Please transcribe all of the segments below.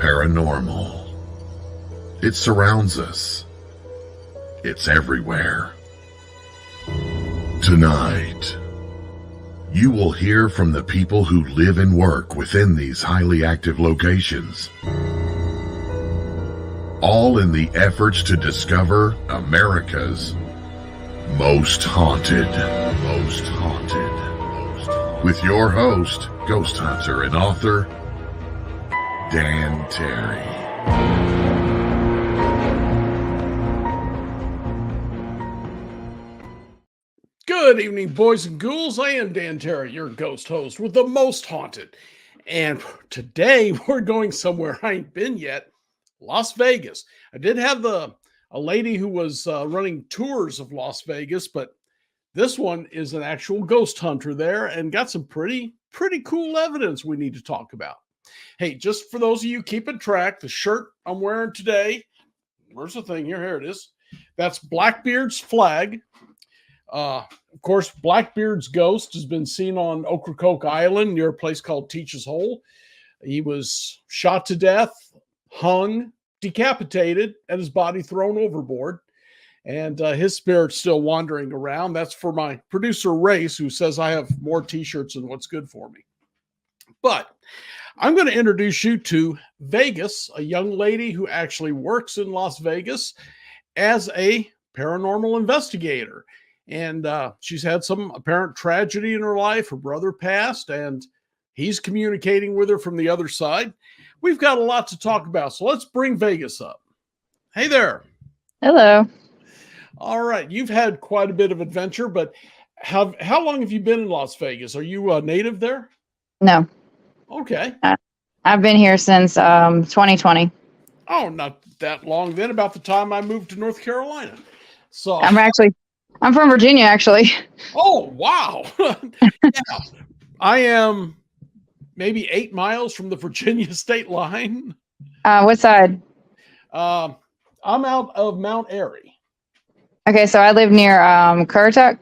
paranormal. It surrounds us. It's everywhere. Tonight, you will hear from the people who live and work within these highly active locations, all in the efforts to discover America's most haunted. With your host, ghost hunter and author, Dan Terry. Good evening, boys and ghouls. I am Dan Terry, your ghost host with the most haunted. And today we're going somewhere I ain't been yet, Las Vegas. I did have a lady who was running tours of Las Vegas, but this one is an actual ghost hunter there and got some pretty cool evidence we need to talk about. Hey, just for those of you keeping track, the shirt I'm wearing today, where's the thing here? Here it is. That's Blackbeard's flag. Of course, Blackbeard's ghost has been seen on Ocracoke Island near a place called Teach's Hole. He was shot to death, hung, decapitated, and his body thrown overboard. And his spirit's still wandering around. That's for my producer, Race, who says I have more t-shirts than what's good for me. But I'm going to introduce you to Vegas, a young lady who actually works in Las Vegas as a paranormal investigator. And she's had some apparent tragedy in her life. Her brother passed, and he's communicating with her from the other side. We've got a lot to talk about, so let's bring Vegas up. Hey there. Hello. All right. You've had quite a bit of adventure, but how long have you been in Las Vegas? Are you a native there? No. Okay. I've been here since 2020. Oh, not that long then, about the time I moved to North Carolina. So I'm from Virginia, actually. Oh, wow. Yeah. I am maybe 8 miles from the Virginia state line. What side? I'm out of Mount Airy. Okay, so I live near Currituck.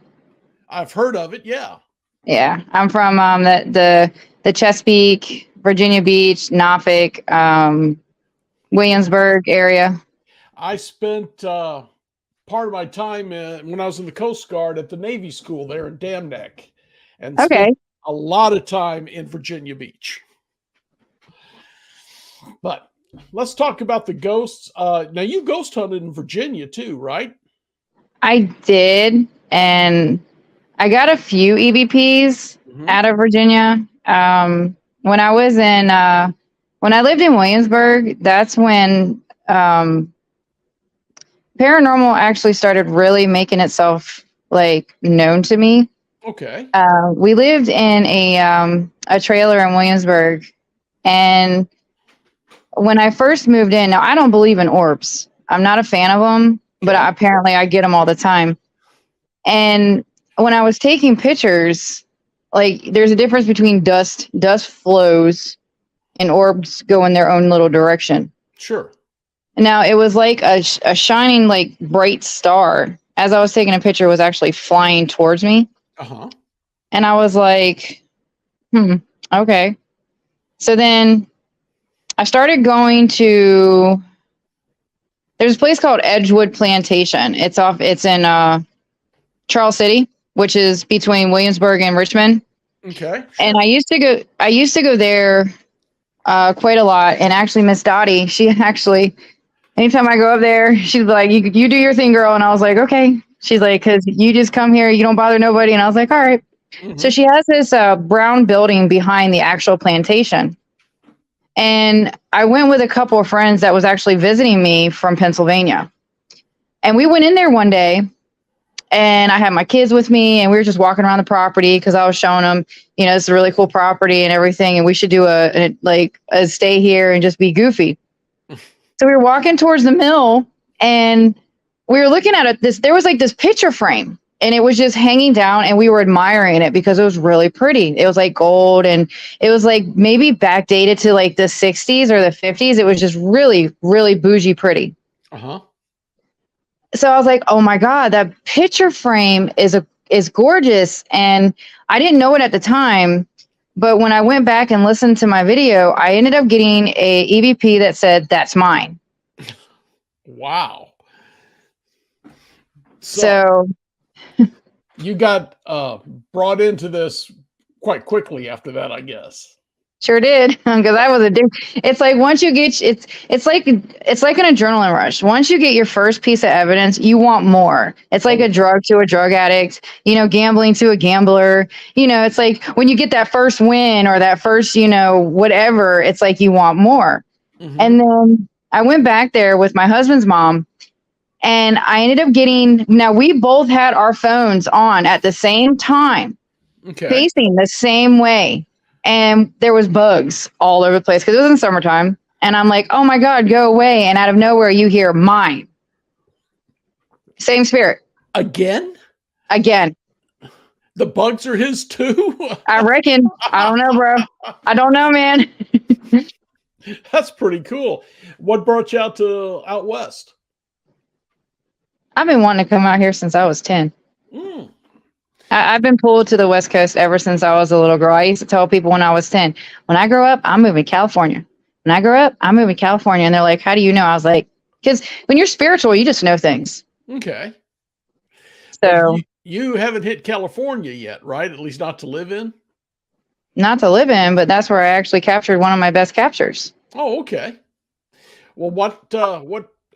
I've heard of it, yeah. Yeah, I'm from the Chesapeake, Virginia Beach, Norfolk, Williamsburg area. I spent part of my time when I was in the Coast Guard at the Navy School there in Dam Neck, and spent a lot of time in Virginia Beach. But let's talk about the ghosts. Now, you ghost hunted in Virginia too, right? I did, and I got a few EVPs out of Virginia. When I was when I lived in Williamsburg, that's when paranormal actually started really making itself known to me. Okay. We lived in a trailer in Williamsburg, and when I first moved in, now I don't believe in orbs. I'm not a fan of them, but apparently I get them all the time. And when I was taking pictures, there's a difference between dust flows and orbs go in their own little direction. Sure. Now, it was like a shining, bright star. As I was taking a picture, it was actually flying towards me. Uh-huh. And I was like, okay. So then I started going to, there's a place called Edgewood Plantation. It's in Charles City, which is between Williamsburg and Richmond. Okay. Sure. And I used to go there quite a lot. And actually, Miss Dottie, she actually, anytime I go up there, she's like, you do your thing, girl. And I was like, okay. She's like, because you just come here, you don't bother nobody. And I was like, all right. Mm-hmm. So she has this brown building behind the actual plantation. And I went with a couple of friends that was actually visiting me from Pennsylvania. And we went in there one day, and I had my kids with me, and we were just walking around the property because I was showing them, it's a really cool property and everything. And we should do a stay here and just be goofy. So we were walking towards the mill, and we were looking at it. There was this picture frame, and it was just hanging down, and we were admiring it because it was really pretty. It was gold, and it was maybe backdated to the 60s or the 50s. It was just really, really bougie pretty. Uh-huh. So I was like, oh my God, that picture frame is gorgeous. And I didn't know it at the time, But when I went back and listened to my video, I ended up getting a EVP that said, "That's mine." Wow. So you got brought into this quite quickly after that, I guess. sure did, because I was addicted. It's like once you get it's like an adrenaline rush. Once you get your first piece of evidence, you want more. It's like a drug to a drug addict, gambling to a gambler. It's like when you get that first win or that first, whatever, it's like you want more. Mm-hmm. And then I went back there with my husband's mom, and I ended up getting, now we both had our phones on at the same time, facing the same way. And there was bugs all over the place because it was in summertime. And I'm like, oh my God, go away. And out of nowhere, you hear mine. Same spirit. Again? The bugs are his too? I reckon. I don't know, bro. I don't know, man. That's pretty cool. What brought you out west? I've been wanting to come out here since I was 10. I've been pulled to the West Coast ever since I was a little girl. I used to tell people when I was 10, when I grow up, I'm moving to California. When I grow up, I'm moving to California. And they're like, how do you know? I was like, because when you're spiritual, you just know things. Okay. So you haven't hit California yet, right? At least not to live in? Not to live in, but that's where I actually captured one of my best captures. Oh, okay. Well,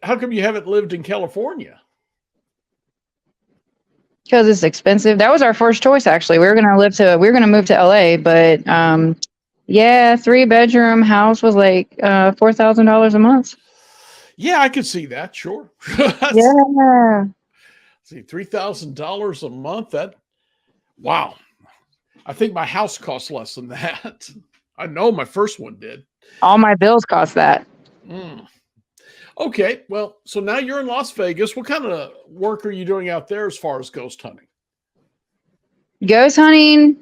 how come you haven't lived in California? Because it's expensive. That was our first choice, actually. We were going to move to LA, but 3-bedroom house was like $4,000 a month. Yeah, I could see that. Sure. Yeah. See, $3,000 a month. Wow. I think my house costs less than that. I know my first one did. All my bills cost that. Okay, well, so now you're in Las Vegas. What kind of work are you doing out there as far as ghost hunting? Ghost hunting,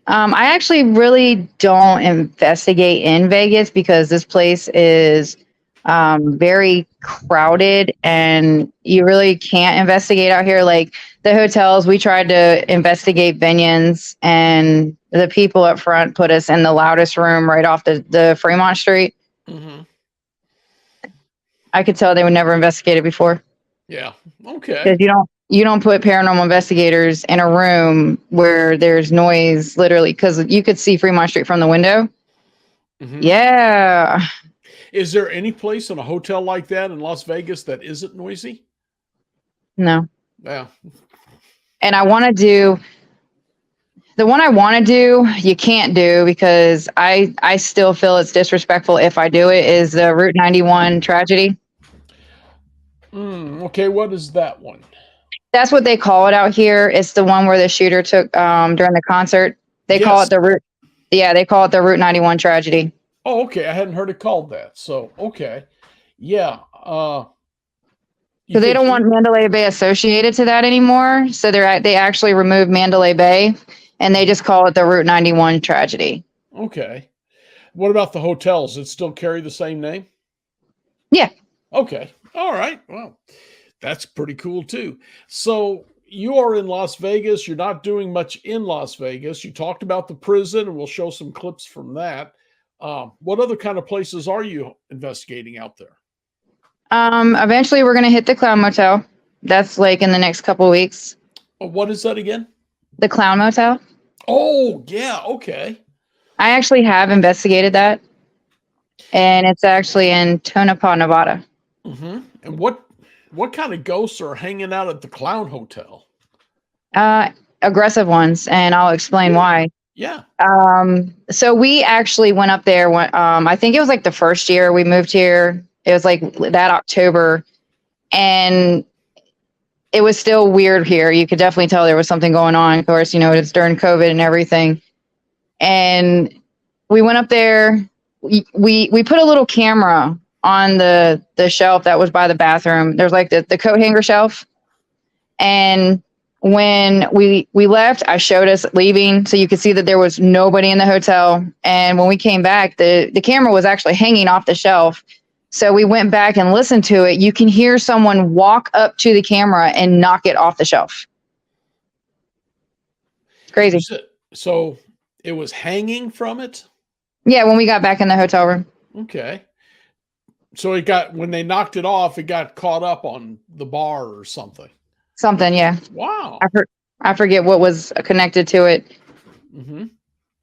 I actually really don't investigate in Vegas because this place is very crowded and you really can't investigate out here. Like the hotels, we tried to investigate Binions, and the people up front put us in the loudest room right off the Fremont Street. Mm-hmm. I could tell they would never investigate it before. Yeah. Okay. Because you don't put paranormal investigators in a room where there's noise, literally, because you could see Fremont Street from the window. Mm-hmm. Yeah. Is there any place in a hotel like that in Las Vegas that isn't noisy? No. Yeah. And I want to do the one I want to do, you can't do because I still feel it's disrespectful if I do it, is the Route 91 tragedy. Okay, what is that one? That's what they call it out here. It's the one where the shooter took during the concert. They call it the Route. Yeah, they call it the Route 91 tragedy. Oh, okay. I hadn't heard it called that. So, okay. Yeah. So they don't want Mandalay Bay associated to that anymore. So they actually removed Mandalay Bay and they just call it the Route 91 tragedy. Okay. What about the hotels? It still carry the same name? Yeah. Okay. All right. Well, that's pretty cool too. So you are in Las Vegas. You're not doing much in Las Vegas. You talked about the prison, and we'll show some clips from that. What other kind of places are you investigating out there? Eventually we're going to hit the Clown Motel. That's like in the next couple of weeks. What is that again? The Clown Motel. Oh, yeah. Okay. I actually have investigated that. And it's actually in Tonopah, Nevada. Mm-hmm. And what kind of ghosts are hanging out at the Clown Hotel? Aggressive ones, and I'll explain why. Yeah. So we actually went up there when I think it was like the first year we moved here. It was like that October, and it was still weird here. You could definitely tell there was something going on. Of course, it's during COVID and everything. And we went up there. We put a little camera on the shelf that was by the bathroom. There's like the coat hanger shelf. And when we left, I showed us leaving so you could see that there was nobody in the hotel. And when we came back, the camera was actually hanging off the shelf. So we went back and listened to it. You can hear someone walk up to the camera and knock it off the shelf. It's crazy. So It was hanging from it? Yeah, when we got back in the hotel room. Okay. So when they knocked it off, it got caught up on the bar or something. Something, yeah. Wow. I forget what was connected to it. Mm-hmm.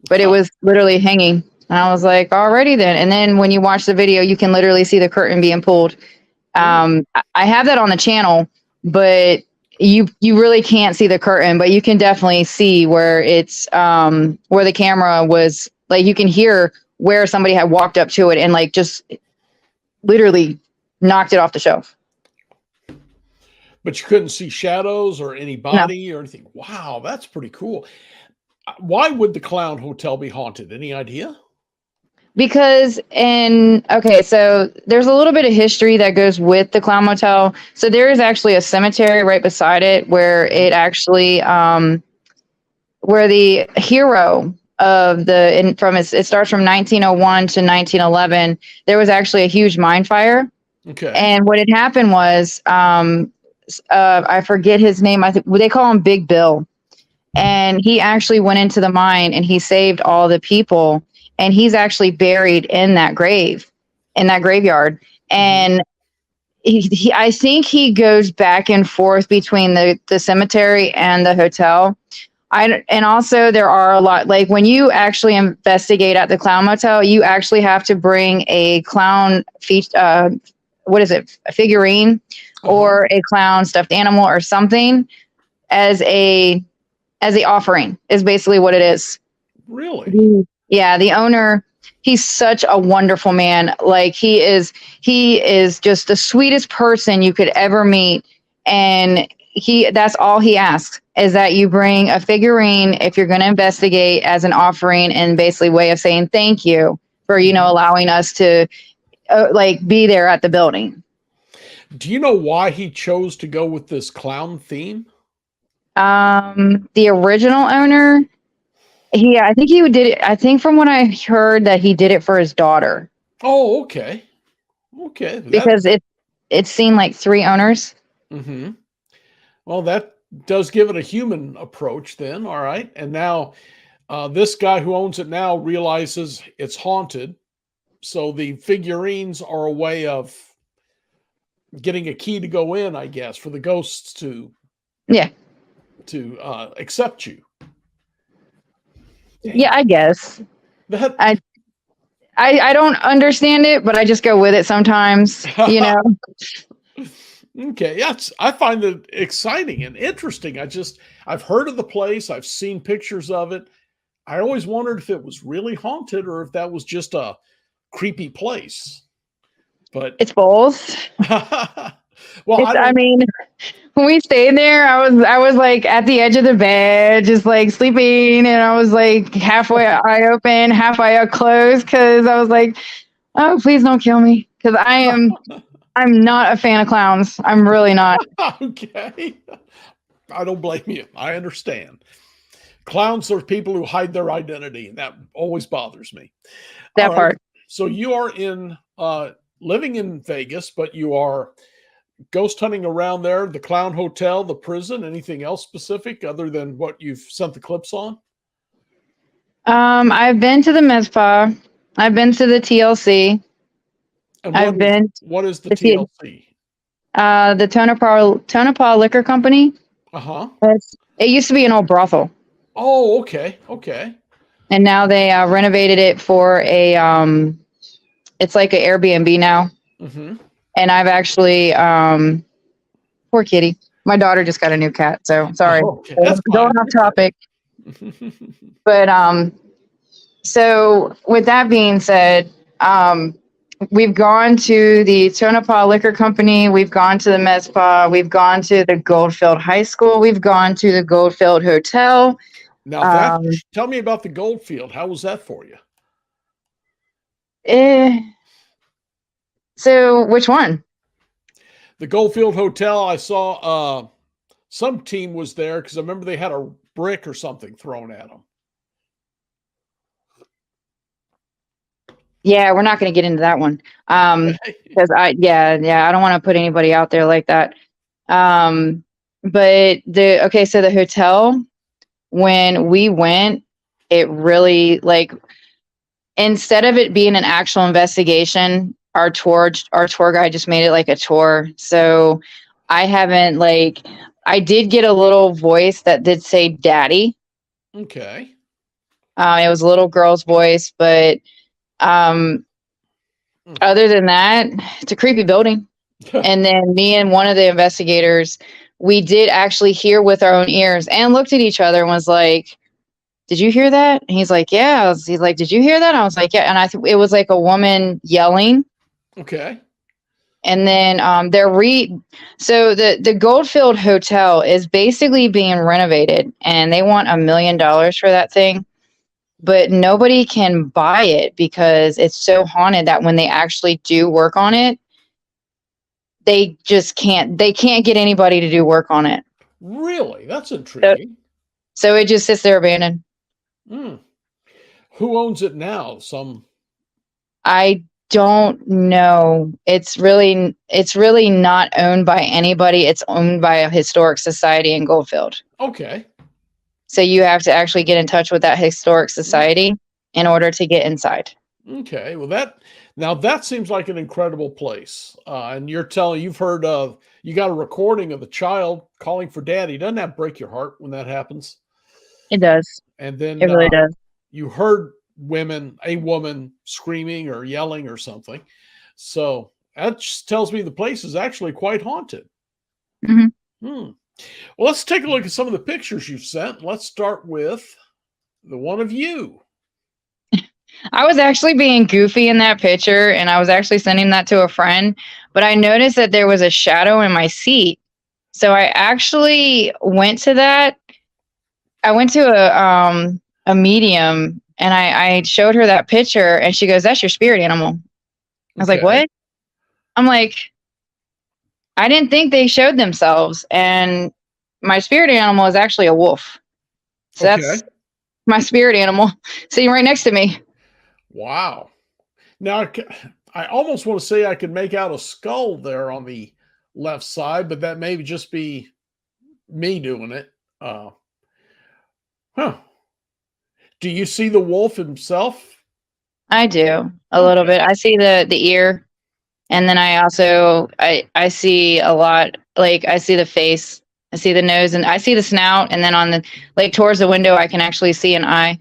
But it was literally hanging. And I was like, alrighty then. And then when you watch the video, you can literally see the curtain being pulled. I have that on the channel, but you really can't see the curtain, but you can definitely see where it's where the camera was, like, you can hear where somebody had walked up to it and like just literally knocked it off the shelf. But you couldn't see shadows or any body or anything. Wow, that's pretty cool. Why would the Clown Hotel be haunted? Any idea? Because so there's a little bit of history that goes with the Clown Motel. So there is actually a cemetery right beside it where it actually where the hero of it starts from 1901 to 1911. There was actually a huge mine fire. Okay. And what had happened was I forget his name. I think they call him Big Bill. And he actually went into the mine and he saved all the people. And he's actually buried in that graveyard. And I think he goes back and forth between the cemetery and the hotel. And also there are a lot, like when you actually investigate at the Clown Motel, you actually have to bring a clown a figurine or a clown stuffed animal or something as a offering is basically what it is. Really? Yeah, the owner, he's such a wonderful man. Like he is just the sweetest person you could ever meet. And that's all he asks is that you bring a figurine if you're going to investigate as an offering and basically way of saying thank you for, allowing us to be there at the building. Do you know why he chose to go with this clown theme? The original owner, I think he did it. I think from what I heard that he did it for his daughter. Oh, okay. Okay. Because it's seen like 3 owners. Mm-hmm. Well, that does give it a human approach then. All right. And now this guy who owns it now realizes it's haunted. So the figurines are a way of getting a key to go in, I guess, for the ghosts to accept you. Damn. Yeah, I guess. I don't understand it, but I just go with it sometimes, Okay, yes, I find it exciting and interesting. I've heard of the place. I've seen pictures of it. I always wondered if it was really haunted or if that was just a creepy place. But it's both. Well, I mean, when we stayed there, I was like at the edge of the bed, just like sleeping, and I was like halfway eye open, half eye closed, because I was like, oh, please don't kill me, because I'm not a fan of clowns. I'm really not. Okay. I don't blame you. I understand. Clowns are people who hide their identity, and that always bothers me. That part. So you are living in Vegas, but you are ghost hunting around there, the Clown Hotel, the prison, anything else specific other than what you've sent the clips on? I've been to the Med Spa. I've been to the TLC. And what is the TLC? The Tonopah Liquor Company. Uh-huh. It used to be an old brothel. Oh, okay. Okay. And now they renovated it for it's like an Airbnb now. Mm-hmm. And I've actually, poor kitty. My daughter just got a new cat, so sorry. Okay. Going off topic. But so with that being said, we've gone to the Tonopah Liquor Company. We've gone to the Med Spa. We've gone to the Goldfield High School. We've gone to the Goldfield Hotel. Now, tell me about the Goldfield. How was that for you? So which one? The Goldfield Hotel. I saw some team was there because I remember they had a brick or something thrown at them. Yeah, we're not going to get into that one. Because I don't want to put anybody out there like that. But so the hotel, when we went, it really, like, instead of it being an actual investigation, our tour guide just made it like a tour. So I haven't, like, I did get a little voice that did say daddy. Okay. It was a little girl's voice, but other than that, it's a creepy building. And then me and one of the investigators, we did actually hear with our own ears and looked at each other and was like, did you hear that? And he's like, yeah. He's like, did you hear that? I was like, yeah. And it was like a woman yelling. Okay. And then so the Goldfield Hotel is basically being renovated, and they want $1 million for that thing. But nobody can buy it because it's so haunted that when they actually do work on it, they just can't get anybody to do work on it. Really? That's intriguing. So it just sits there abandoned. Who owns it now? I don't know. It's really not owned by anybody. It's owned by a historic society in Goldfield. Okay. So you have to actually get in touch with that historic society in order to get inside. Okay. Well, that seems like an incredible place. And you've heard of, you got a recording of a child calling for daddy. Doesn't that break your heart when that happens? It does. And then it really does. You heard a woman screaming or yelling or something. So that just tells me the place is actually quite haunted. Well, let's take a look at some of the pictures you've sent. Let's start with the one of you. I was actually being goofy in that picture, and I was actually sending that to a friend, but I noticed that there was a shadow in my seat. So I actually went to that. I went to a medium, and I showed her that picture, and she goes, "That's your spirit animal." I was like, "What?" I'm like, I didn't think they showed themselves, and my spirit animal is actually a wolf. So that's my spirit animal sitting right next to me. Wow. Now, I almost want to say I could make out a skull there on the left side, but that may just be me doing it. Do you see the wolf himself? I do a little bit. I see the ear, and then I also I see a lot. Like, I see the face, I see the nose, and I see the snout, and then on the, like, towards the window, I can actually see an eye.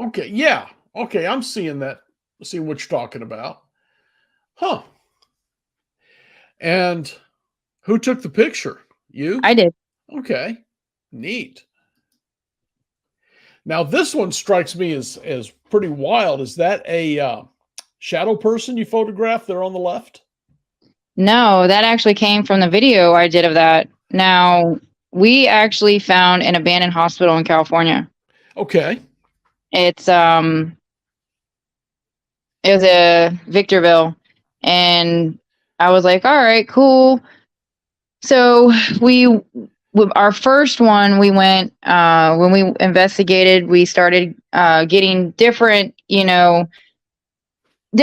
Okay, yeah. Okay, I'm seeing that. See what you're talking about. And who took the picture? You? I did. Okay, neat. Now, this one strikes me as pretty wild. Is that a shadow person you photographed there on the left? No, that actually came from the video I did of that. Now, we actually found an abandoned hospital in California. Okay. It was a Victorville, and I was like, all right, cool. So our first one, we went, when we investigated, we started getting different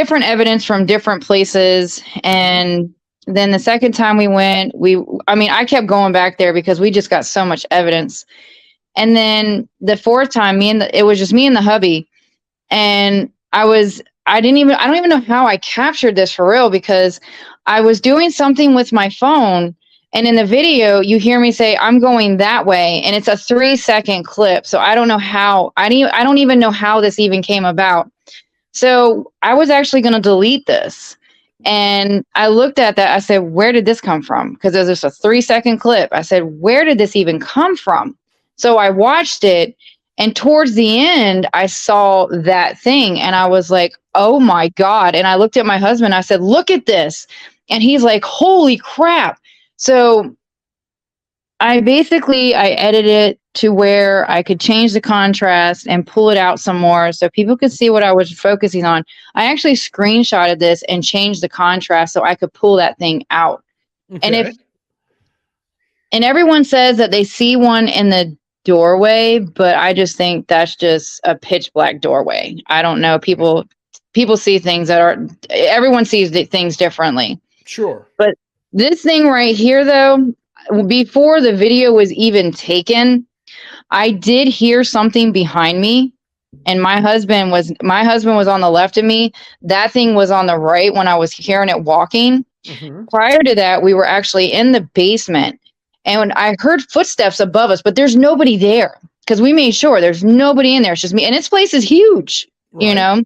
evidence from different places. And then the second time we went, I kept going back there because we just got so much evidence. And then the fourth time, it was just me and the hubby. And I don't even know how I captured this for real, because I was doing something with my phone, and in the video you hear me say, "I'm going that way," and it's a 3-second clip. So I don't know how, I don't even know how this even came about. So I was actually going to delete this. And I looked at that. I said, where did this come from? Because there's just a 3-second clip. I said, where did this even come from? So I watched it, and towards the end, I saw that thing, and I was like, oh my God. And I looked at my husband. I said, look at this. And he's like, holy crap. So I edited it to where I could change the contrast and pull it out some more so people could see what I was focusing on. I actually screenshotted this and changed the contrast so I could pull that thing out. Okay. And everyone says that they see one in the doorway, but I just think that's just a pitch black doorway. I don't know. People see things everyone sees things differently. Sure. But this thing right here, though, before the video was even taken, I did hear something behind me, and my husband was on the left of me. That thing was on the right when I was hearing it walking. Mm-hmm. Prior to that, we were actually in the basement, and when I heard footsteps above us, but there's nobody there because we made sure there's nobody in there. It's just me, and this place is huge, you Right. know.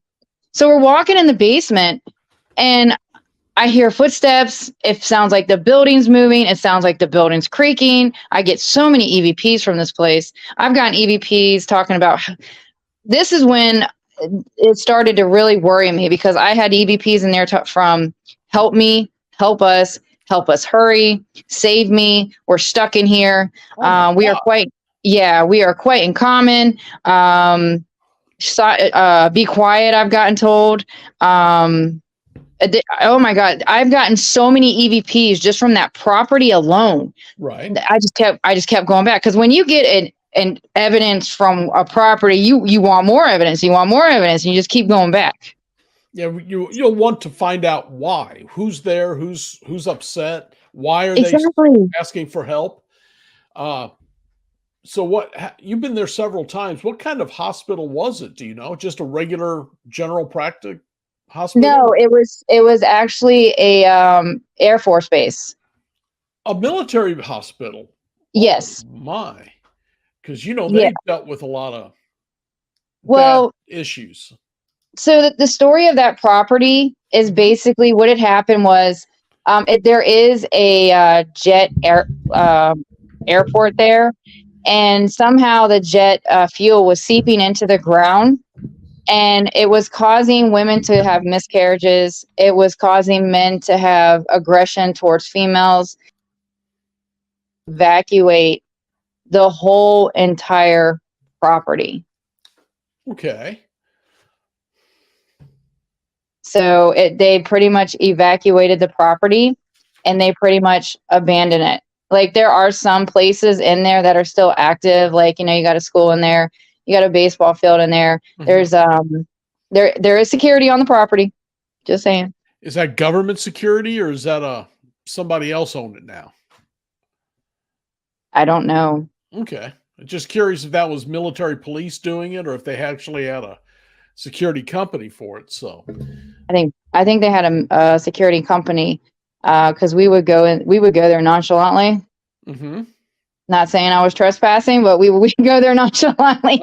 So we're walking in the basement, and I hear footsteps. It sounds like the building's moving. It sounds like the building's creaking. I get so many EVPs from this place. I've gotten EVPs talking about this is when it started to really worry me because I had EVPs in there from help me, help us hurry, save me. We're stuck in here. Oh We are quite in common. Be quiet. I've gotten told. Oh my God, I've gotten so many EVPs just from that property alone. right. I just kept going back because when you get an evidence from a property, you want more evidence, and you just keep going back. Yeah, you'll want to find out why. Who's there? Who's upset? Why are they Exactly. asking for help? So you've been there several times. What kind of hospital was it? Do you know? Just a regular general practice hospital? No, it was actually a Air Force base. A military hospital. Yes. Oh, my. Because Yeah. they've dealt with a lot of bad Well, issues. so the story of that property is basically what had happened was there is a jet airport there, and somehow the jet fuel was seeping into the ground, and it was causing women to have miscarriages. It was causing men to have aggression towards females. Evacuate the whole entire property. Okay. So they pretty much evacuated the property, and they pretty much abandoned it. Like there are some places in there that are still active. Like, you got a school in there, you got a baseball field in there. Mhm. There's there is security on the property. Just saying. Is that government security or is that somebody else owned it now? I don't know. Okay. Just curious if that was military police doing it or if they actually had a security company for it. So I think they had a security company because we would go there nonchalantly. Mm-hmm. Not saying I was trespassing, but we go there nonchalantly.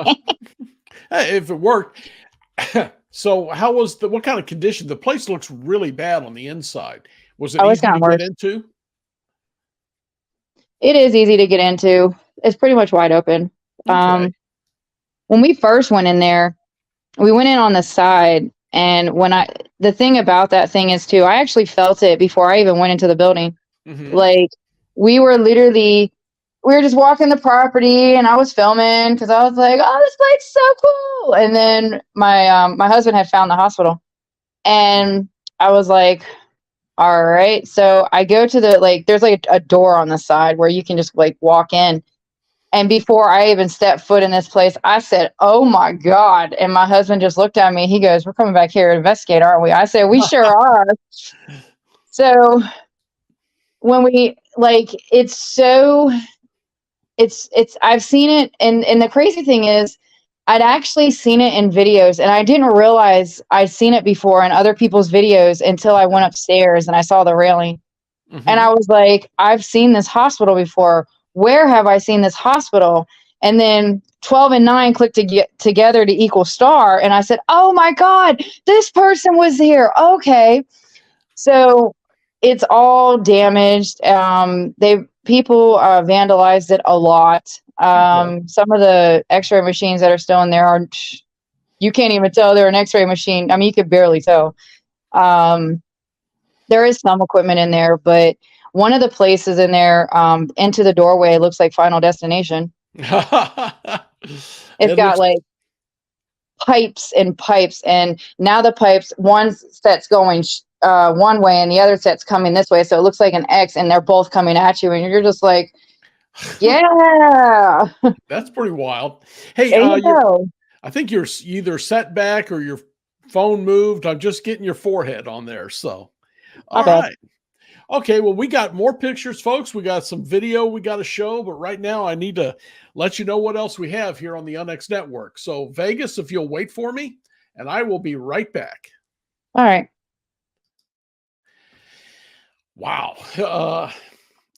Hey, if it worked. So what kind of condition? The place looks really bad on the inside. Was it Oh, it's easy to gotten worse. get into? It is easy to get into. It's pretty much wide open. Okay. When we first went in there, we went in on the side, and the thing about that thing is too, I actually felt it before I even went into the building. Mm-hmm. Like we were just walking the property, and I was filming because I was like, "Oh, this place is so cool!" And then my husband had found the hospital, and I was like, all right. So I go to there's like a door on the side where you can just like walk in. And before I even stepped foot in this place, I said, "Oh my God." And my husband just looked at me. He goes, "We're coming back here to investigate, aren't we?" I said, "We sure are." So when we I've seen it. And the crazy thing is I'd actually seen it in videos, and I didn't realize I'd seen it before in other people's videos until I went upstairs and I saw the railing. Mm-hmm. And I was like, I've seen this hospital before. Where have I seen this hospital? And then 12 and 9 clicked together to equal star. And I said, oh my God, this person was here. Okay. So it's all damaged. People vandalized it a lot. Some of the x-ray machines that are still in there you can't even tell they're an x-ray machine. I mean, you could barely tell. There is some equipment in there, but one of the places in there, into the doorway, looks like Final Destination. It's got like pipes and pipes, and now the pipes, one set's going one way and the other set's coming this way, so it looks like an X, and they're both coming at you, and you're just like, yeah. That's pretty wild. Hey, I think you're either set back or your phone moved. I'm just getting your forehead on there. So, all right. Okay, well, we got more pictures, folks. We got some video we got to show, but right now I need to let you know what else we have here on the UNX Network. So, Vegas, if you'll wait for me, and I will be right back. All right. Wow.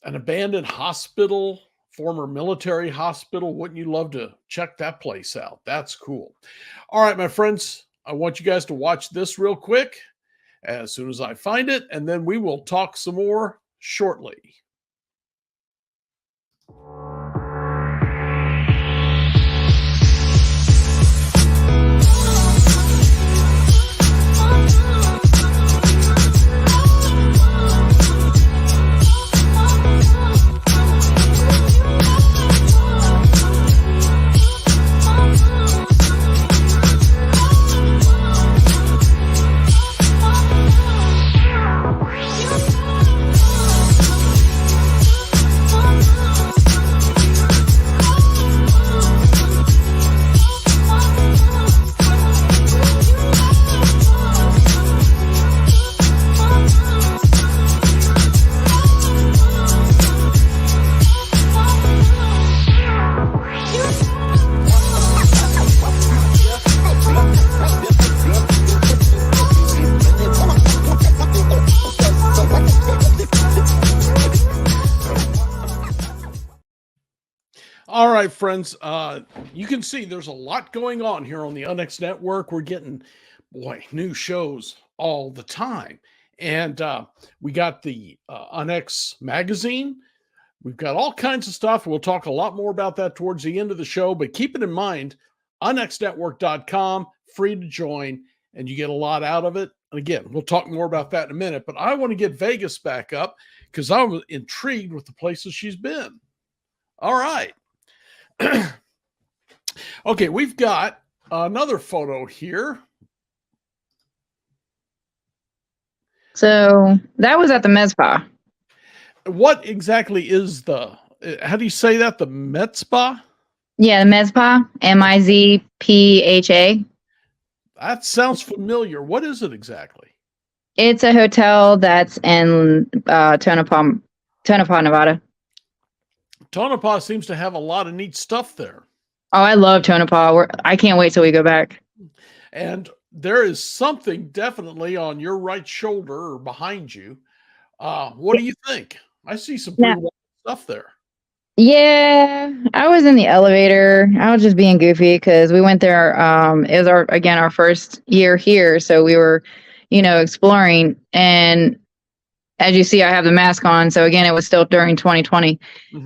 An abandoned hospital, former military hospital. Wouldn't you love to check that place out? That's cool. All right, my friends, I want you guys to watch this real quick as soon as I find it, and then we will talk some more shortly. All right, friends. You can see there's a lot going on here on the UNX Network. We're getting, new shows all the time. And we got the UNX magazine. We've got all kinds of stuff. We'll talk a lot more about that towards the end of the show. But keep it in mind, unxnetwork.com, free to join, and you get a lot out of it. And again, we'll talk more about that in a minute. But I want to get Vegas back up because I was intrigued with the places she's been. All right. Okay, we've got another photo here. So that was at the med spa. What exactly is how do you say that? The med spa? Yeah, the med spa, MIZPHA. That sounds familiar. What is it exactly? It's a hotel that's in Tonopah, Nevada. Tonopah seems to have a lot of neat stuff there. Oh, I love Tonopah. I can't wait till we go back. And there is something definitely on your right shoulder or behind you. What do you think? I see some pretty wild stuff there. Yeah, I was in the elevator. I was just being goofy because we went there. It was our first year here, so we were, exploring. And as you see, I have the mask on. So again, it was still during 2020,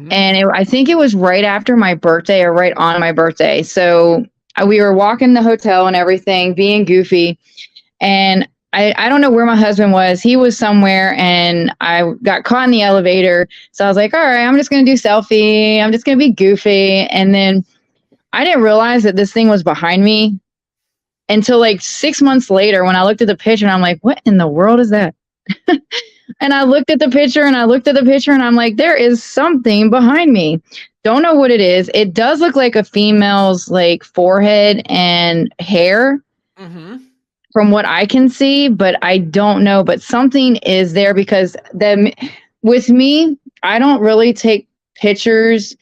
and I think it was right after my birthday or right on my birthday. So we were walking the hotel and everything, being goofy, and I don't know where my husband was. He was somewhere, and I got caught in the elevator. So I was like, all right, I'm just going to do selfie. I'm just going to be goofy. And then I didn't realize that this thing was behind me until like 6 months later when I looked at the picture, and I'm like, what in the world is that? And I looked at the picture, and I'm like, there is something behind me. Don't know what it is. It does look like a female's like forehead and hair. From what I can see, but I don't know. But something is there because with me, I don't really take pictures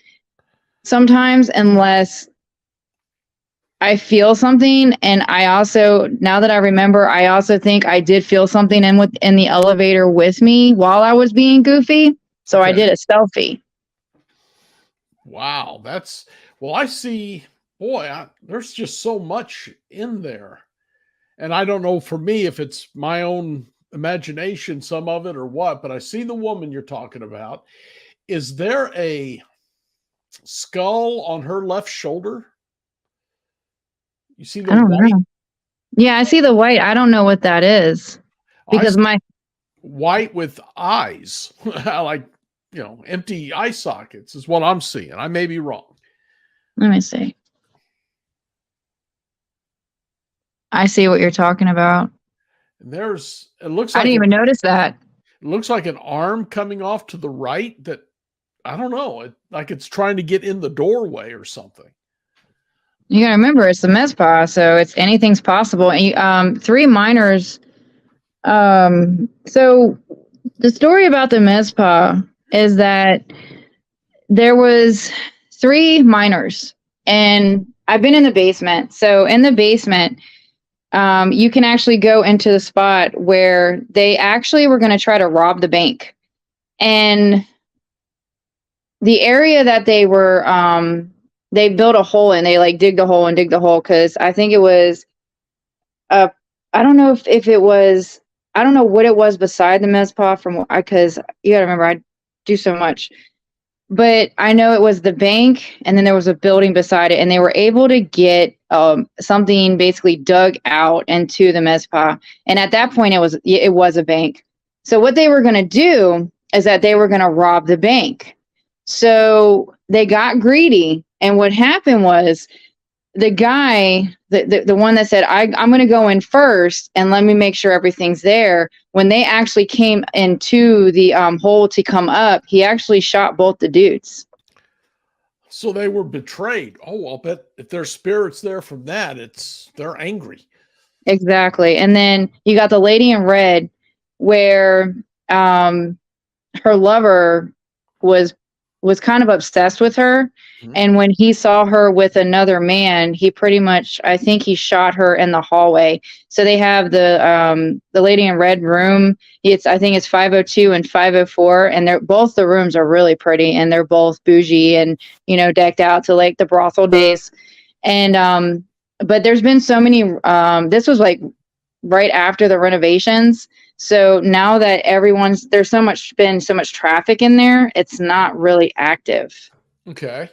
sometimes unless I feel something. And I also, now that I remember, I also think I did feel something in the elevator with me while I was being goofy. So I did a selfie. Wow, I see. There's just so much in there. And I don't know for me if it's my own imagination, some of it or what, but I see the woman you're talking about. Is there a skull on her left shoulder? You see the white? Know. Yeah, I see the white. I don't know what that is because my white with eyes, like, empty eye sockets is what I'm seeing. I may be wrong. Let me see. I see what you're talking about. And it looks like I didn't even notice that. It looks like an arm coming off to the right that, I don't know, like it's trying to get in the doorway or something. You gotta remember, it's the med spa, so anything's possible. And 3 minors. So The story about the Mezpa is that there was 3 miners, and I've been in the basement. So in the basement, you can actually go into the spot where they actually were going to try to rob the bank. And the area that they built a hole in, they like dig the hole and dig the hole. Cause I think it was, I don't know if it was, I don't know what it was beside the Mezpa cause you gotta remember, I do so much, but I know it was the bank, and then there was a building beside it, and they were able to get something basically dug out into the Mezpa. And at that point, it was a bank. So what they were going to do is that they were going to rob the bank. So they got greedy, and what happened was the guy, the one that said, I'm going to go in first and let me make sure everything's there. When they actually came into the hole to come up, he actually shot both the dudes. So they were betrayed. Oh, I'll bet if there's spirits there from that, they're angry. Exactly. And then you got the lady in red, where her lover was kind of obsessed with her. Mm-hmm. And when he saw her with another man, he pretty much, I think he shot her in the hallway. So they have the lady in red room. I think it's 502 and 504. And both the rooms are really pretty, and they're both bougie and, decked out to like the brothel days. And, but there's been so many, this was like right after the renovations. So now that there's been so much traffic in there, it's not really active. Okay.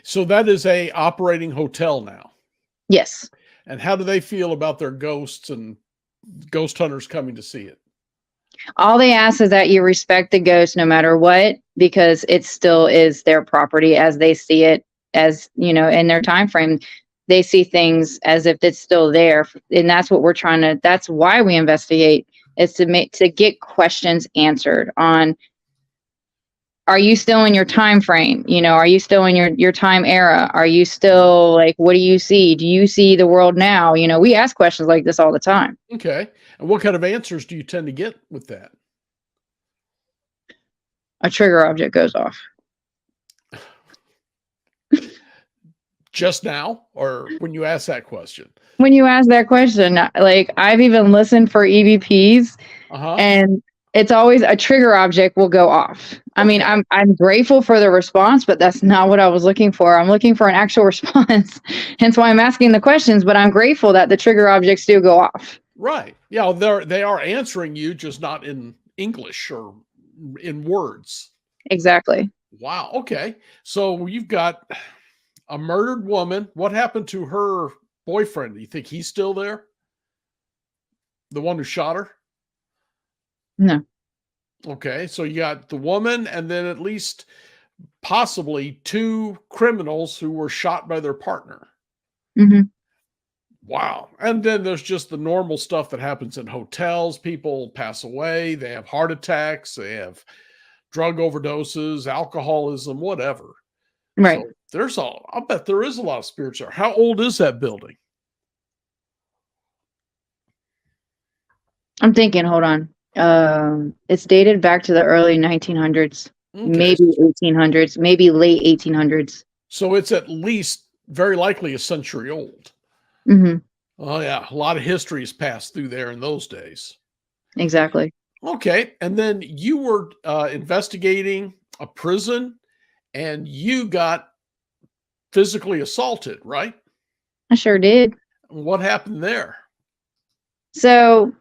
So that is a operating hotel now. Yes. And how do they feel about their ghosts and ghost hunters coming to see it? All they ask is that you respect the ghost no matter what, because it still is their property as they see it, as, in their time frame. They see things as if it's still there. And that's what that's why we investigate, is to get questions answered on, are you still in your time frame? Are you still in your time era? Are you still like, what do you see? Do you see the world now? We ask questions like this all the time. Okay. And what kind of answers do you tend to get with that? A trigger object goes off. Just now, or when you ask that question? When you ask that question, like I've even listened for EVPs, and it's always a trigger object will go off. Okay. I mean, I'm grateful for the response, but that's not what I was looking for. I'm looking for an actual response. Hence why I'm asking the questions, but I'm grateful that the trigger objects do go off. Right. Yeah, they are answering you, just not in English or in words. Exactly. Wow. Okay. So you've got a murdered woman. What happened to her boyfriend? Do you think he's still there? The one who shot her? No. Okay. So you got the woman, and then at least possibly 2 criminals who were shot by their partner. Mm-hmm. Wow. And then there's just the normal stuff that happens in hotels. People pass away. They have heart attacks. They have drug overdoses, alcoholism, whatever. Right. So I'll bet there is a lot of spirits there. How old is that building? I'm thinking, hold on. It's dated back to the early 1900s, okay. Maybe 1800s, maybe late 1800s. So it's at least very likely a century old. Mm-hmm. Oh, yeah. A lot of history has passed through there in those days. Exactly. Okay. And then you were investigating a prison, and you got physically assaulted, right? I sure did. What happened there? So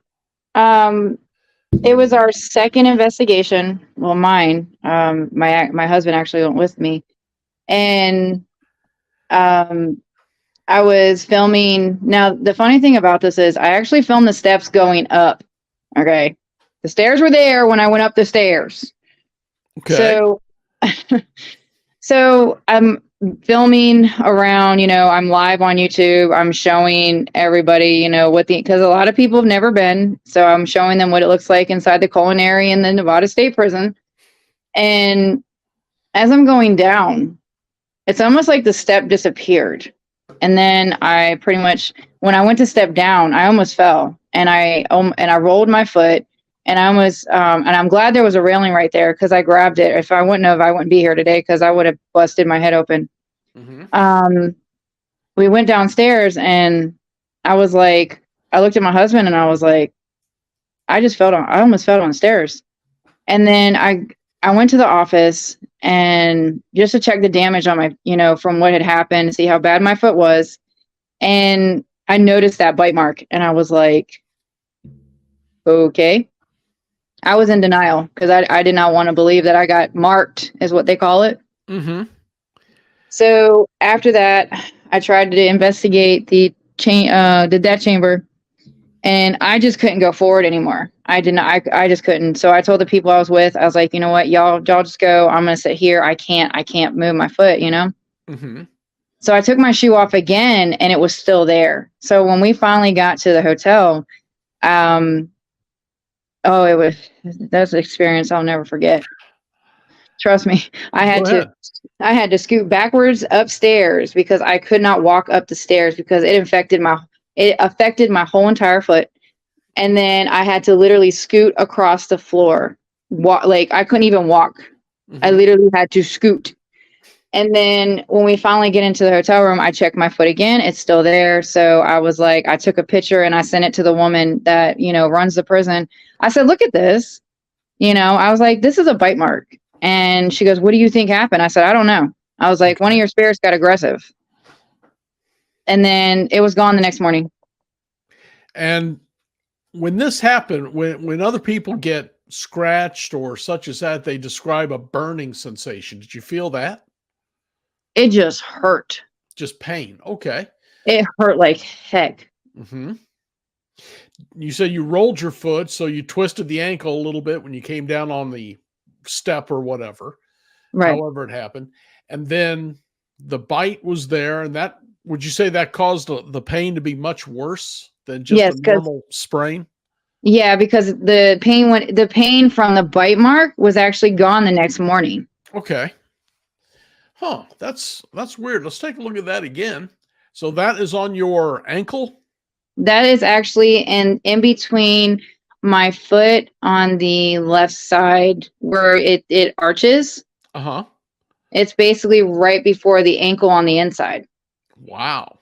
it was our second investigation. Well, mine. My husband actually went with me. And I was filming. Now, the funny thing about this is I actually filmed the steps going up. Okay. The stairs were there when I went up the stairs. Okay. So I'm filming around, I'm live on YouTube. I'm showing everybody, because a lot of people have never been. So I'm showing them what it looks like inside the culinary in the Nevada State Prison. And as I'm going down, it's almost like the step disappeared. And then I pretty much, when I went to step down, I almost fell, and I rolled my foot, and I was, and I'm glad there was a railing right there because I grabbed it. If I wouldn't have, I wouldn't be here today because I would have busted my head open. We went downstairs and I was like, I looked at my husband and I was like, I almost fell down the stairs. And then I went to the office and just to check the damage on my, from what had happened, see how bad my foot was. And I noticed that bite mark and I was like, okay. I was in denial because I did not want to believe that I got marked, is what they call it. So after that, I tried to investigate the death chamber, and I just couldn't go forward anymore. I just couldn't. So I told the people I was with, I was like, you know what, y'all just go. I'm gonna sit here. I can't move my foot, So I took my shoe off again, and it was still there. So when we finally got to the hotel, that's an experience I'll never forget. Trust me. I had to scoot backwards upstairs because I could not walk up the stairs because it affected my whole entire foot. And then I had to literally scoot across the floor. I couldn't even walk. I literally had to scoot. And then when we finally get into the hotel room, I checked my foot again. It's still there. So I was like, I took a picture and I sent it to the woman that, runs the prison. I said, look at this. I was like, this is a bite mark. And she goes, what do you think happened? I said, I don't know. I was like, one of your spirits got aggressive. And then it was gone the next morning. And when this happened, when other people get scratched or such as that, they describe a burning sensation. Did you feel that? It just hurt. Just pain. Okay. It hurt like heck. You said you rolled your foot, so you twisted the ankle a little bit when you came down on the step or whatever, right? However it happened. And then the bite was there. And that, would you say that caused the pain to be much worse than just a normal sprain? Yeah, because the pain from the bite mark was actually gone the next morning. Okay. Huh. That's weird. Let's take a look at that again. So that is on your ankle? That is actually in between my foot on the left side where it arches. It's basically right before the ankle on the inside. Wow.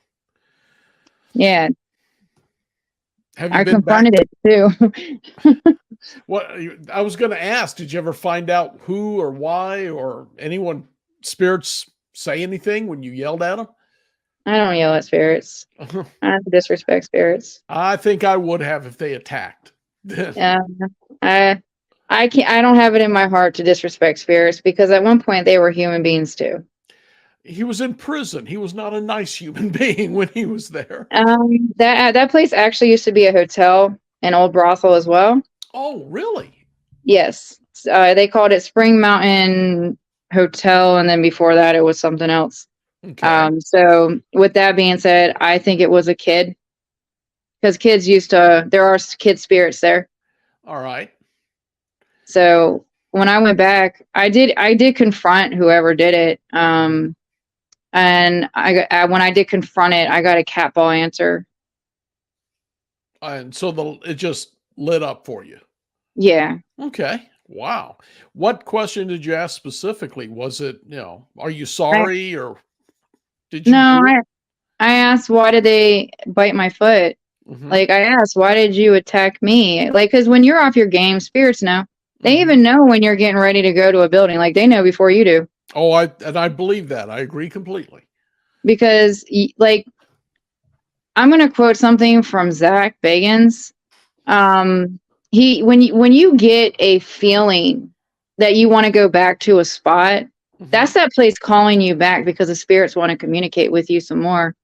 Yeah. I confronted it too. What I was going to ask, did you ever find out who or why or anyone, spirits, say anything when you yelled at them? I don't yell at spirits. I don't disrespect spirits. I think I would have if they attacked. Yeah. I don't have it in my heart to disrespect spirits because at one point they were human beings too. He was in prison. He was not a nice human being when he was there. That place actually used to be a hotel, an old brothel as well. Oh, really? Yes. They called it Spring Mountain Hotel, and then before that it was something else. Okay. So with that being said, I think it was a kid because there are kid spirits there. All right. So when I went back, I did confront whoever did it. And when I did confront it, I got a cat ball answer. And so it just lit up for you. Yeah. Okay. Wow. What question did you ask specifically? Was it, are you sorry or did you? No, I asked, why did they bite my foot? Like I asked, why did you attack me? Like, cause when you're off your game, spirits know. They even know when you're getting ready to go to a building. Like they know before you do. Oh, I believe that. I agree completely. Because like, I'm going to quote something from Zach Bagans. When you get a feeling that you want to go back to a spot, that's that place calling you back because the spirits want to communicate with you some more.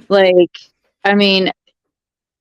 Like, I mean,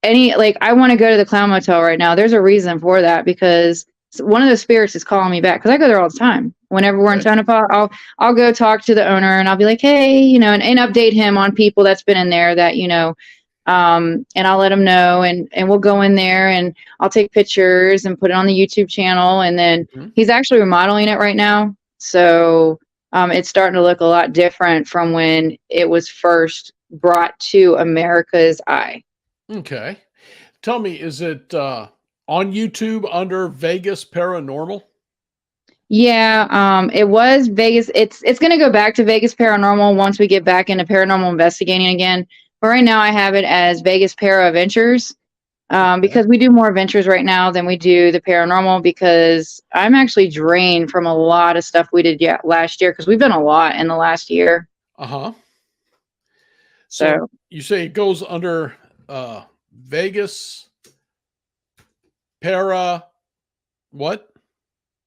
I want to go to the Clown Motel right now. There's a reason for that because one of the spirits is calling me back because I go there all the time. Whenever we're in Tonopah, I'll go talk to the owner and I'll be like, hey, and update him on people that's been in there that, and I'll let him know and we'll go in there and I'll take pictures and put it on the YouTube channel. And then he's actually remodeling it right now. So it's starting to look a lot different from when it was first brought to America's eye. Okay. Tell me, is it On YouTube under Vegas Paranormal. Yeah, it was Vegas. It's gonna go back to Vegas Paranormal once we get back into paranormal investigating again. But right now I have it as Vegas Para Adventures. Because we do more adventures right now than we do the paranormal, because I'm actually drained from a lot of stuff we did last year, because we've done a lot in the last year. Uh-huh. So you say it goes under Vegas Para what?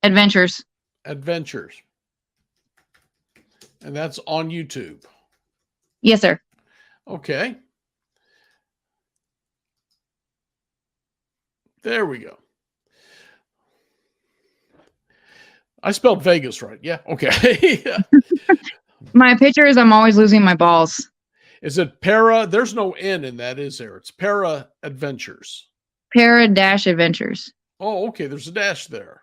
Adventures. Adventures. And that's on YouTube. Yes, sir. Okay. There we go. I spelled Vegas right. Yeah. Okay. My picture is I'm always losing my balls. Is it Para? There's no N in that, is there? It's Para Adventures. Para-Adventures. Oh, okay. There's a dash there.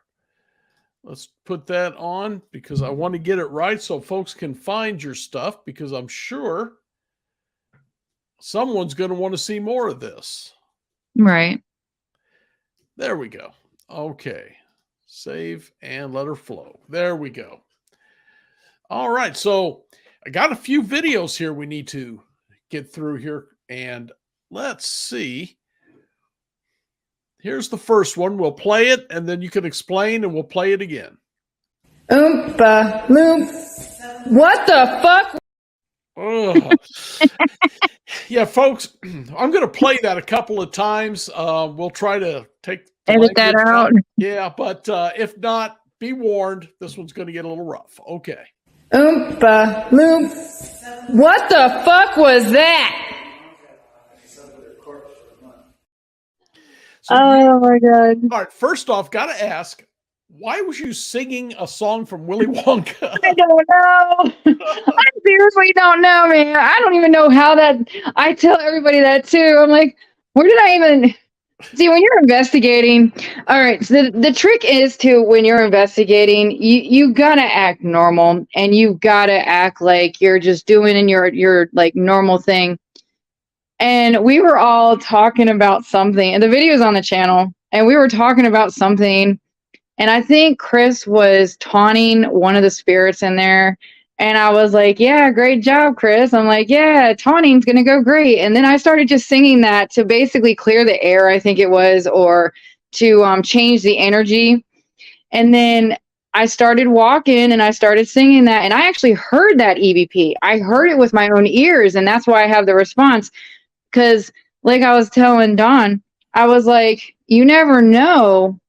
Let's put that on because I want to get it right so folks can find your stuff, because I'm sure someone's going to want to see more of this. Right. There we go. Okay. Save and let her flow. There we go. All right. So I got a few videos here we need to get through here. And let's see. Here's the first one. We'll play it and then you can explain and we'll play it again. Oompa loomp. What the fuck? Yeah, folks, I'm going to play that a couple of times. We'll try to take edit that out. Yeah, but if not, be warned. This one's going to get a little rough. Okay. Oompa loomp. What the fuck was that? So oh my God. All right. First off, got to ask, why was you singing a song from Willy Wonka? I don't know. I seriously don't know, man. I don't even know how that. I tell everybody that too. I'm like, where did I even see when you're investigating? All right. So the trick is to, when you're investigating, you gotta act normal and you gotta act like you're just doing in your like normal thing. And we were all talking about something, and the video's on the channel, and we were talking about something. And I think Chris was taunting one of the spirits in there. And I was like, yeah, great job, Chris. I'm like, yeah, taunting's going to go great. And then I started just singing that to basically clear the air, I think it was, or to change the energy. And then I started walking and I started singing that. And I actually heard that EVP. I heard it with my own ears. And that's why I have the response. Because like I was telling Don, I was like, you never know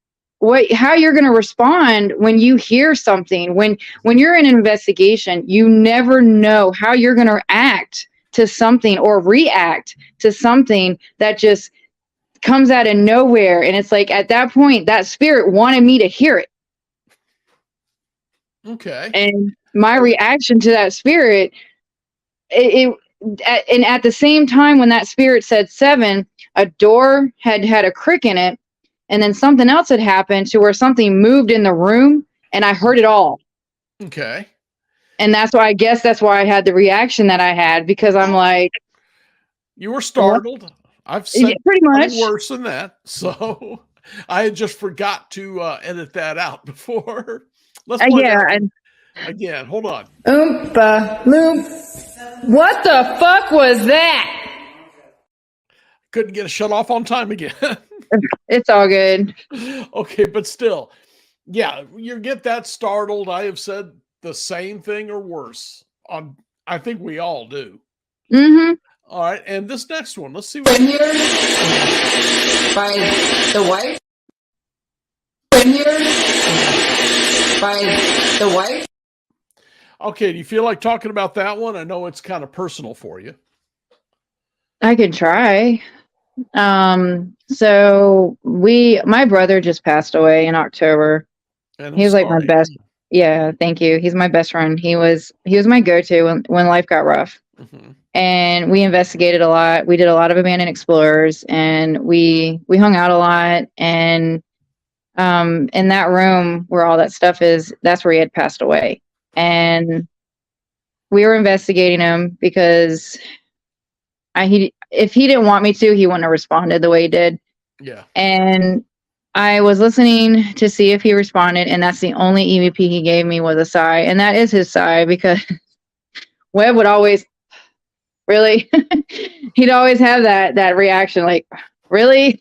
how you're going to respond when you hear something. When you're in an investigation, you never know how you're going to act to something or react to something that just comes out of nowhere. And it's like, at that point, that spirit wanted me to hear it. Okay. And my reaction to that spirit, and at the same time when that spirit said 7, a door had a crick in it. And then something else had happened to where something moved in the room and I heard it all. Okay. And that's why I had the reaction that I had, because I'm like, you were startled. What? I've said pretty much worse than that. So I had just forgot to edit that out before. Let's play that again. Hold on. Oompa loomp. What the fuck was that? Couldn't get a shut off on time again. It's all good. Okay, but still, yeah, you get that startled. I have said the same thing or worse. I think we all do. Mm-hmm. All right, and this next one, let's see what. Been here by the wife. Been here by the wife. Okay, do you feel like talking about that one? I know it's kind of personal for you. I could try. So my brother just passed away in October. He was like my best. Yeah, thank you. He's my best friend. He was my go-to when life got rough. Mm-hmm. And we investigated a lot. We did a lot of abandoned explorers, and we hung out a lot. And in that room where all that stuff is, that's where he had passed away. And we were investigating him because if he didn't want me to, he wouldn't have responded the way he did. Yeah. And I was listening to see if he responded, and that's the only EVP he gave me was a sigh, and that is his sigh because Webb would always really he'd always have that reaction like really.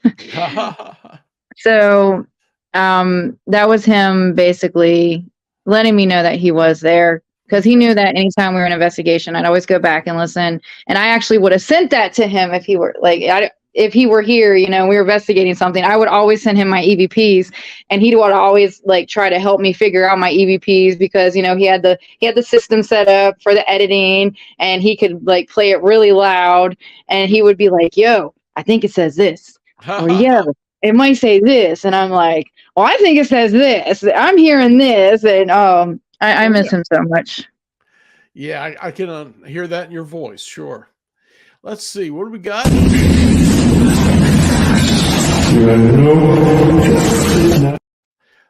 So that was him basically letting me know that he was there, because he knew that anytime we were in investigation, I'd always go back and listen. And I actually would have sent that to him if he were like, if he were here, you know, we were investigating something, I would always send him my EVPs, and he would always like try to help me figure out my EVPs, because, you know, he had the system set up for the editing, and he could like play it really loud, and he would be like, yo, I think it says this, or yo, it might say this. And I'm like, well, I think it says this. I'm hearing this. And I miss him so much. Yeah, I can hear that in your voice. Sure. Let's see. What do we got?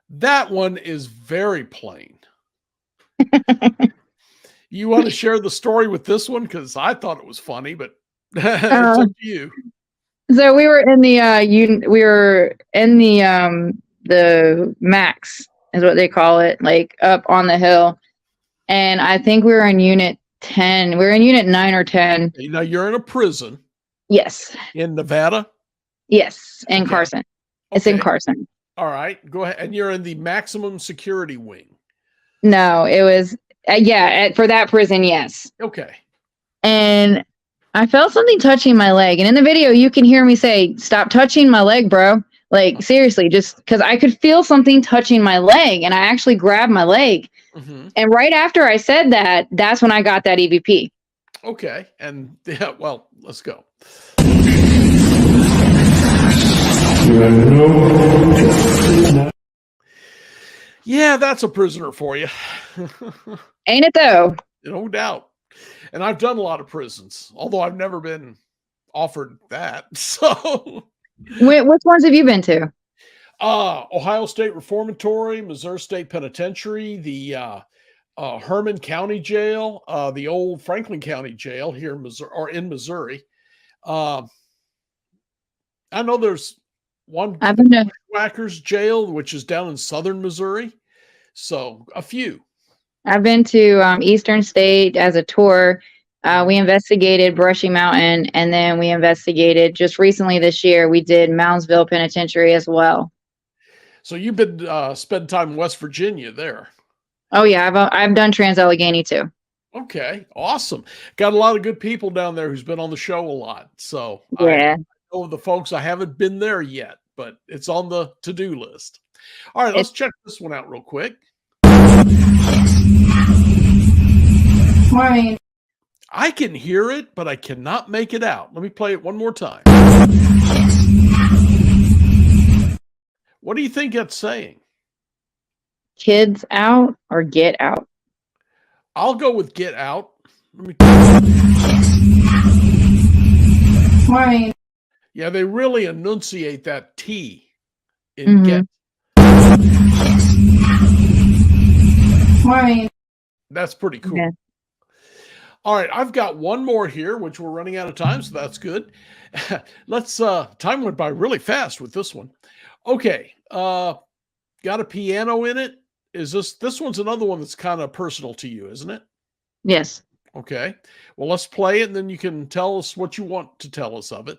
That one is very plain. You want to share the story with this one? Because I thought it was funny, but it's up to you. So we were in the max is what they call it, like up on the hill. And I think we were in unit 10. We were in unit 9 or 10. Now you're in a prison. Yes. In Nevada? Yes. In Carson. It's in Carson. All right. Go ahead. And you're in the maximum security wing. No, it was, for that prison. Yes. Okay. And I felt something touching my leg. And in the video, you can hear me say, stop touching my leg, bro. Like, seriously, just because I could feel something touching my leg. And I actually grabbed my leg. Mm-hmm. And right after I said that, that's when I got that EVP. Okay. And yeah, well, let's go. Yeah, that's a prisoner for you. Ain't it though? No doubt. And I've done a lot of prisons, although I've never been offered that. So, which ones have you been to? Ohio State Reformatory, Missouri State Penitentiary, the Herman County Jail, the old Franklin County Jail here in Missouri, or in Missouri. I know there's one, I've been to Whackers Jail, which is down in southern Missouri. So a few. I've been to Eastern State as a tour. We investigated Brushy Mountain, and then we investigated just recently this year. We did Moundsville Penitentiary as well. So you've been spending time in West Virginia there. Oh yeah, I've done Trans-Allegheny too. Okay, awesome. Got a lot of good people down there who's been on the show a lot. So yeah, I know the folks. I haven't been there yet, but it's on the to-do list. All right, let's check this one out real quick. Morning. I can hear it, but I cannot make it out. Let me play it one more time. What do you think that's saying? Kids out or get out? I'll go with get out. Let me. Morning. Yeah, they really enunciate that T in get. Morning. That's pretty cool. Yeah. All right, I've got one more here, which we're running out of time, so that's good. Let's time went by really fast with this one. Okay, got a piano in it. Is this one's another one that's kind of personal to you, isn't it? Yes. Okay. Well, let's play it, and then you can tell us what you want to tell us of it.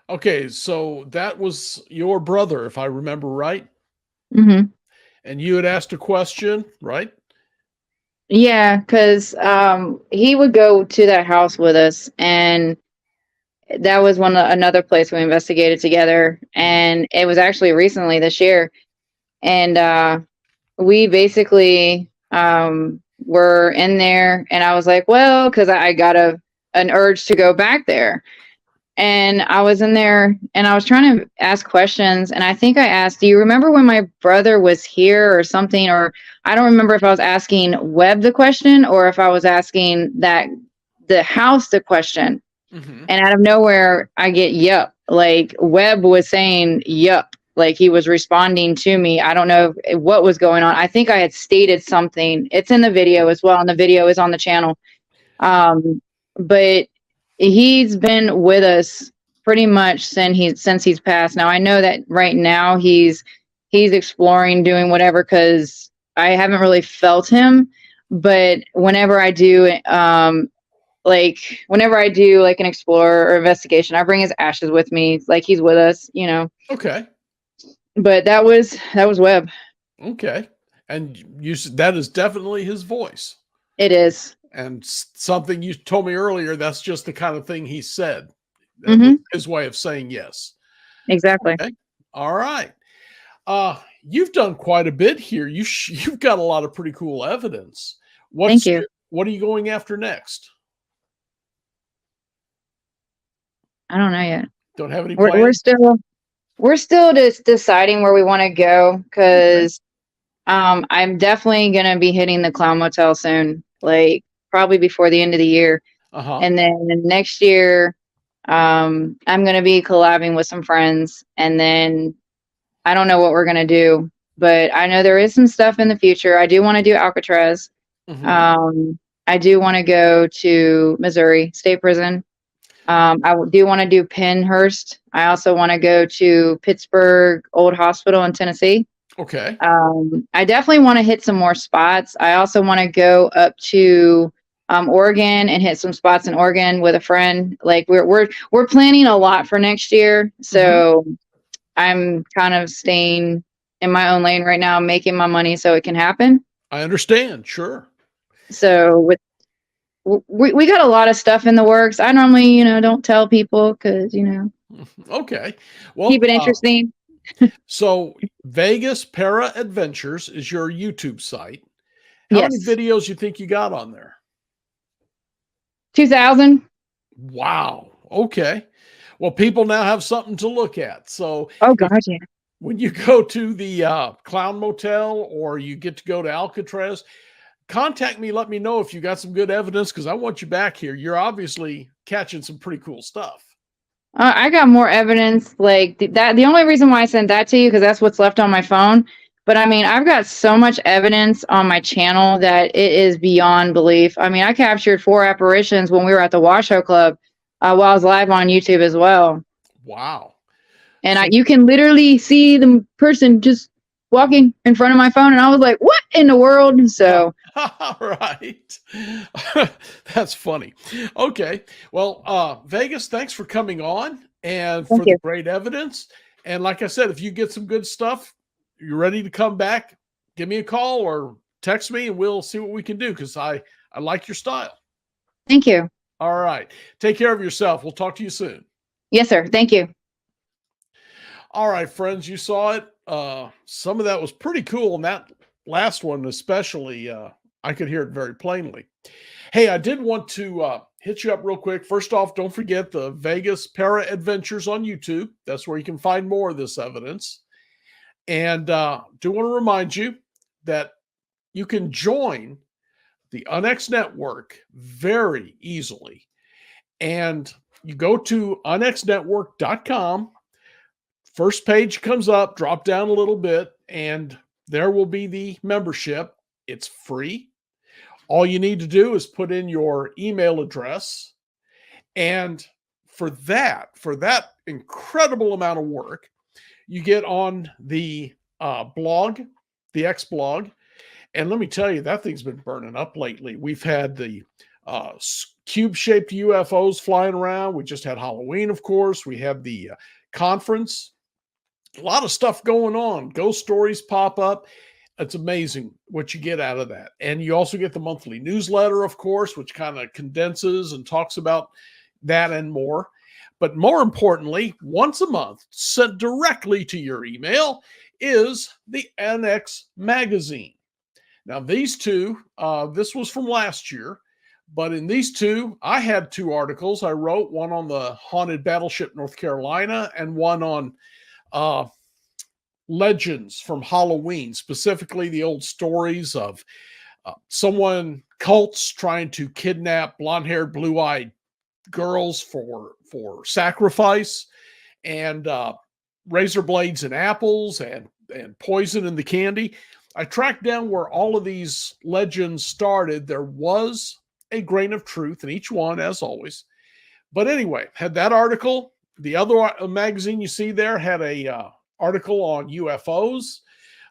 Okay, so that was your brother, if I remember right. Mm-hmm. And you had asked a question, right? Yeah, because he would go to that house with us, and that was another place we investigated together. And it was actually recently this year, and we basically were in there, and I was like, well, because I got an urge to go back there. And I was in there and I was trying to ask questions. And I think I asked, do you remember when my brother was here or something? Or I don't remember if I was asking Webb the question or if I was asking the house the question. Mm-hmm. And out of nowhere, I get yup. Like Webb was saying yup. Like he was responding to me. I don't know what was going on. I think I had stated something. It's in the video as well. And the video is on the channel. But he's been with us pretty much since he's passed. Now I know that right now he's exploring doing whatever because I haven't really felt him. But whenever I do, like an explorer or investigation, I bring his ashes with me. Like he's with us, Okay. But that was Webb. Okay. And that is definitely his voice. It is. And something you told me earlier, that's just the kind of thing he said. Mm-hmm. His way of saying yes. Exactly. Okay. All right. You've done quite a bit here. You've got a lot of pretty cool evidence. Thank you. What are you going after next? I don't know yet. Don't have any plans? We're still just deciding where we want to go because I'm definitely gonna be hitting the Clown Motel soon, like probably before the end of the year. And then next year, I'm gonna be collabing with some friends, and then I don't know what we're gonna do, but I know there is some stuff in the future. I do want to do Alcatraz. I do want to go to Missouri State Prison. I do want to do Pennhurst. I also want to go to Pittsburgh Old Hospital in Tennessee. Okay. I definitely want to hit some more spots. I also want to go up to Oregon and hit some spots in Oregon with a friend. Like we're planning a lot for next year, so I'm kind of staying in my own lane right now, making my money so it can happen. I understand. Sure. So we got a lot of stuff in the works. I normally, don't tell people because, Okay. Well, keep it interesting. So Vegas Para Adventures is your YouTube site. How Yes. many videos you think you got on there? 2,000. Wow. Okay. Well, people now have something to look at. So God, yeah. When you go to the Clown Motel or you get to go to Alcatraz, contact me. Let me know if you got some good evidence because I want you back here. You're obviously catching some pretty cool stuff. I got more evidence like that. The only reason why I sent that to you because that's what's left on my phone. But I mean, I've got so much evidence on my channel that it is beyond belief. I mean, I captured 4 apparitions when we were at the Washoe Club while I was live on YouTube as well. Wow. And you can literally see the person just walking in front of my phone. And I was like, what in the world? And so. Right. That's funny. Okay. Well, Vegas, thanks for coming on and for the great evidence. And like I said, if you get some good stuff, you're ready to come back, give me a call or text me and we'll see what we can do because I like your style. Thank you. All right. Take care of yourself. We'll talk to you soon. Yes, sir. Thank you. All right, friends, you saw it. Some of that was pretty cool. And that last one, especially, I could hear it very plainly. Hey, I did want to hit you up real quick. First off, don't forget the Vegas Para Adventures on YouTube. That's where you can find more of this evidence. And do want to remind you that you can join the UNX network very easily. And you go to unxnetwork.com. First page comes up, drop down a little bit, and there will be the membership. It's free. All you need to do is put in your email address. And for that incredible amount of work, you get on the blog, the X blog. And let me tell you, that thing's been burning up lately. We've had the cube-shaped UFOs flying around. We just had Halloween, of course. We have the conference. A lot of stuff going on. Ghost stories pop up. It's amazing what you get out of that. And you also get the monthly newsletter, of course, which kind of condenses and talks about that and more. But more importantly, once a month, sent directly to your email, is the NX magazine. Now, these two, this was from last year, but in these two, I had 2 articles I wrote, one on the haunted battleship North Carolina and one on legends from Halloween, specifically the old stories of cults trying to kidnap blonde-haired, blue-eyed girls for sacrifice, and razor blades and apples and poison in the candy. I tracked down where all of these legends started. There was a grain of truth in each one, as always. But anyway, had that article. The other magazine you see there had a article on UFOs.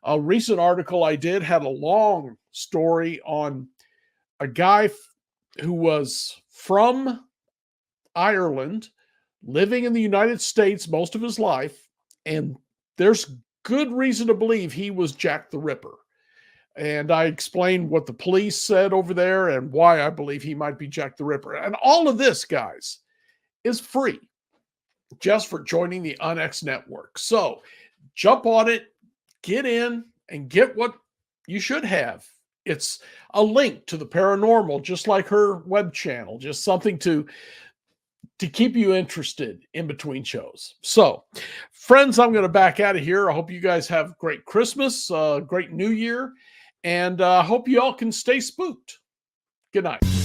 A recent article I did had a long story on a guy who was from Ireland, living in the United States most of his life, and there's good reason to believe he was Jack the Ripper. And I explained what the police said over there and why I believe he might be Jack the Ripper. And all of this, guys, is free just for joining the Unex Network. So jump on it, get in, and get what you should have. It's a link to the paranormal, just like her web channel, just something to keep you interested in between shows. So, friends, I'm going to back out of here. I hope you guys have a great Christmas, great New Year, and I hope you all can stay spooked. Good night.